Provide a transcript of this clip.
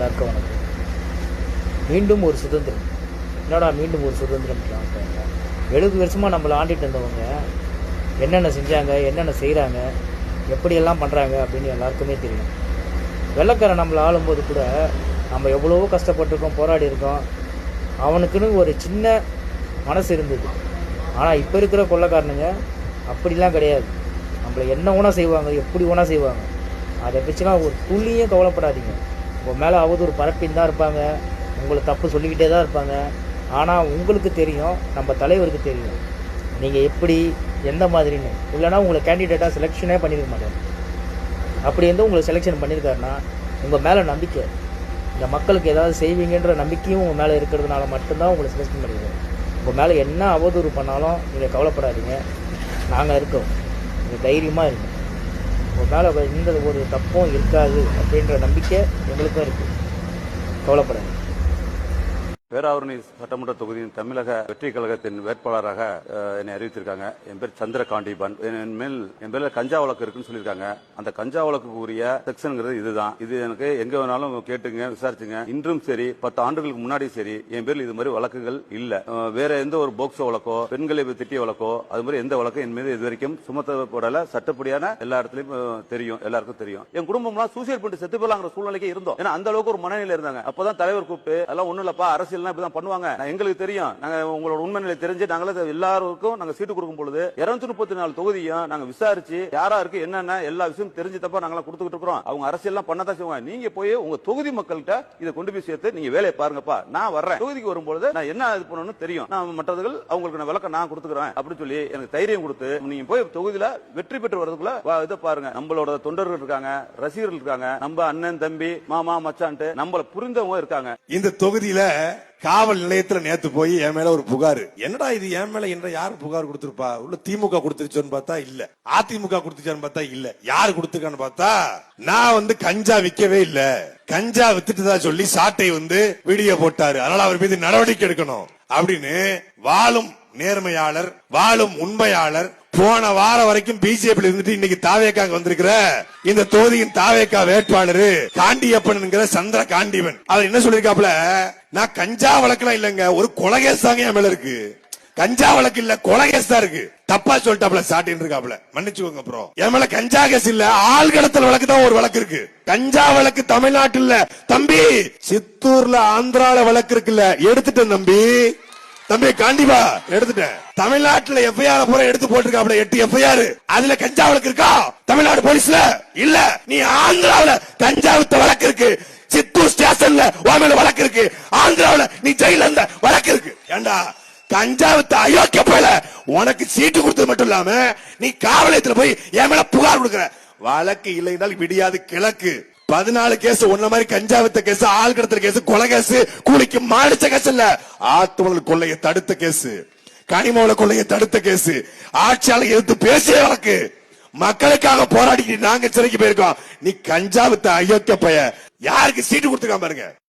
எல்லாருக்கும் வணக்கம். மீண்டும் ஒரு சுதந்திரம். என்னடா மீண்டும் ஒரு சுதந்திரம்? 70 வருஷமாக நம்மளை ஆண்டிட்டு இருந்தவங்க என்னென்ன செஞ்சாங்க, என்னென்ன செய்கிறாங்க, எப்படியெல்லாம் பண்ணுறாங்க அப்படின்னு எல்லாருக்குமே தெரியும். வெள்ளைக்காரன் நம்மளை ஆளும்போது கூட நம்ம எவ்வளவோ கஷ்டப்பட்டுருக்கோம், போராடி இருக்கோம். அவனுக்குன்னு ஒரு சின்ன மனசு இருந்தது. ஆனால் இப்போ இருக்கிற கொள்ளைக்காரனுங்க அப்படிலாம் கிடையாது. நம்மளை என்ன வேணால் செய்வாங்க, எப்படி வேணால் செய்வாங்க. அதை வச்சுலாம் ஒரு துள்ளியும் கவலைப்படாதீங்க. உங்கள் மேலே அவதூறு பரப்பின்னு தான் இருப்பாங்க, உங்களை தப்பு சொல்லிக்கிட்டே தான் இருப்பாங்க. ஆனால் உங்களுக்கு தெரியும், நம்ம தலைவருக்கு தெரியும் நீங்கள் எப்படி எந்த மாதிரின்னு. இல்லைனா உங்களை கேண்டிடேட்டாக செலெக்ஷனே பண்ணியிருக்க மாட்டாங்க. அப்படி வந்து உங்களை செலெக்ஷன் பண்ணியிருக்காருன்னா உங்கள் மேலே நம்பிக்கை, இந்த மக்களுக்கு ஏதாவது செய்வீங்கன்ற நம்பிக்கையும் உங்கள் மேலே இருக்கிறதுனால மட்டும்தான் உங்களை செலெக்ஷன் பண்ணியிருக்கோம். உங்கள் மேலே என்ன அவதூறு பண்ணாலும் நீங்கள் கவலைப்படாதீங்க, நாங்கள் இருக்கோம். நீங்கள் தைரியமாக இருங்க. உங்கள் மேலே எந்த ஒரு தப்பும் இருக்காது அப்படின்ற நம்பிக்கை எங்களுக்கும் இருக்குது. கவலைப்படாது. பேராவூரணி சட்டமன்ற தொகுதியின் தமிழக வெற்றி கழகத்தின் வேட்பாளராக என்னை அறிவித்திருக்காங்க. என் பேர் சந்திர காண்டிபன். என் பேர்ல கஞ்சா வழக்கு இருக்குன்னு சொல்லியிருக்காங்க. அந்த கஞ்சா வழக்கு உரிய செக்ஷன்ங்கிறது இதுதான். இது எனக்கு எங்க வேணாலும் கேட்டுங்க, விசாரிச்சுங்க. இன்றும் சரி, 10 ஆண்டுகளுக்கு முன்னாடி சரி, என் பேர்ல இது மாதிரி வழக்குகள் இல்ல. வேற எந்த ஒரு போக்சோ வழக்கோ, பெண்களை திட்டிய வழக்கோ, அது மாதிரி எந்த வழக்கும் என் மீது இது வரைக்கும் சுமத்தப்படல. சட்டப்படியான எல்லா இடத்துலயும் தெரியும், எல்லாருக்கும் தெரியும். என் குடும்பம்லாம் சூசைட் பண்ணிட்டு செத்து போலாங்கிற சூழ்நிலைக்கு இருந்தோம். ஏன்னா அந்த அளவுக்கு ஒரு மனநிலை இருந்தாங்க. அப்பதான் தலைவர் கூப்பிட்டு அதெல்லாம் ஒண்ணு இல்லப்பா, அரசியல் பண்ணுவாங்க, எங்களுக்கு தெரியும், நாங்க உங்களோட உண்மை நிலை தெரிஞ்சு நாங்களே எல்லாருக்கும் நாங்க சீட்டு கொடுக்கும் பொழுது 234 தொகுதியும் நாங்க விசாரிச்சு யாரா இருக்கு என்னென்ன எல்லா விஷயம் தெரிஞ்சுதப்ப நாங்க கொடுத்துட்டு இருக்கிறோம். அவங்க அரசியல் பண்ணதான் செய்வாங்க. நீங்க போய் உங்க தொகுதி மக்கள்கிட்ட இதை கொண்டு போய் சேர்த்து நீங்க வேலையை பாருங்கப்பா, நான் வர்றேன், தொகுதிக்கு வரும்போது நான் என்ன இது பண்ணணும்னு தெரியும், நான் மற்றவர்கள் அவங்களுக்கு நான் விளக்கம் நான் கொடுத்துக்கிறேன் அப்படின்னு சொல்லி எனக்கு தைரியம் கொடுத்து நீங்க போய் தொகுதியில வெற்றி பெற்று வரதுக்குள்ள இதை பாருங்க. நம்மளோட தொண்டர்கள் இருக்காங்க, ரசிகர்கள் இருக்காங்க, நம்ம அண்ணன் தம்பி மாமா மச்சான்ட்டு நம்மள புரிந்தவங்க இருக்காங்க. இந்த தொகுதியில காவல் நிலையத்துல நேத்து போய் என் மேல ஒரு புகார். என்னடா இது என் மேல என்ற யாரு புகார் கொடுத்திருப்பா? உள்ள திமுக கொடுத்துருச்சோன்னு பார்த்தா இல்ல, அதிமுக கொடுத்துச்சான்னு பார்த்தா இல்ல, யாரு கொடுத்துருக்கான்னு பார்த்தா நான் கஞ்சா விற்கவே இல்ல, கஞ்சா வித்துட்டதா சொல்லி சாட்டை வீடியோ போட்டாரு, அதனால அவர் மீது நடவடிக்கை எடுக்கணும் அப்படின்னு வாழும் நேர்மையாளர், வாழும் உண்மையாளர், போன வாரம் வரைக்கும் பிஜேபி இருந்துட்டு இன்னைக்கு தாவேக்காங்க வந்திருக்கிற இந்த தொகுதியின் தாவேக்கா வேட்பாளர் காண்டியப்பன் சந்திர காண்டிவன் அவர் என்ன சொல்லிருக்காப்ல, நான் கஞ்சா வழக்குலாம் இல்லங்க, ஒரு கொலகேஸ் தாங்க என் மேல இருக்கு, கஞ்சா வழக்கு இல்ல கொலகேஸ் தான் இருக்கு, தப்பா சொல்லிட்டாப்ல, சாட்டின்னு இருக்காப்ல, மன்னிச்சுக்கோங்க ப்ரோ, என் மேல கஞ்சா கேஸ் இல்ல, ஆள் கடத்தல் வழக்கு தான் ஒரு வழக்கு இருக்கு. கஞ்சா வழக்கு தமிழ்நாட்டில் இல்ல தம்பி, சித்தூர்ல ஆந்திரால வழக்கு இருக்குல்ல, எடுத்துட்டேன் தம்பி, தம்பி காண்டிபா எடுத்துட்டேன். தமிழ்நாட்டுல எஃப்ஐஆர் பூரா எடுத்து போட்டிருக்காப்ல, 8 எஃப்ஐஆர், அதுல கஞ்சா வழக்கு இருக்கா தமிழ்நாடு போலீஸ்ல? இல்ல. நீ ஆந்திராவில கஞ்சா வித்த வழக்கு இருக்கு, சித்தூர் ஸ்டேஷன்ல மேல வழக்கு இருக்கு, ஆந்திராவில நீ ஜெயில இருந்த வழக்கு இருக்கு. ஏண்டா கஞ்சா வித்த அயோக்கிய போல, உனக்கு சீட்டு கொடுத்தது மட்டும் இல்லாம நீ காவலயத்துல போய் என் மேல புகார் கொடுக்கற. வழக்கு இல்லைனால் விடியாது கிழக்கு. 14 கேஸ் ஒன்ன மாதிரி கஞ்சா வித்த கேஸ், ஆள் கடத்தல் கேஸ், கொலை கேஸ், கூலிக்கு மாடிச்ச கேஸ் இல்ல, ஆத்துமணல் கொள்ளையை தடுத்த கேஸ், கனிமவள கொள்ளையை தடுத்த கேஸ், ஆட்சியாளர் எதிர்த்து பேசிய வழக்கு, மக்களுக்காக போராடி நாங்க சிறைக்கு போயிருக்கோம். நீ கஞ்சா வித்த அயோக்கிய பைய, யாருக்கு சீட்டு கொடுத்துக்காம பாருங்க.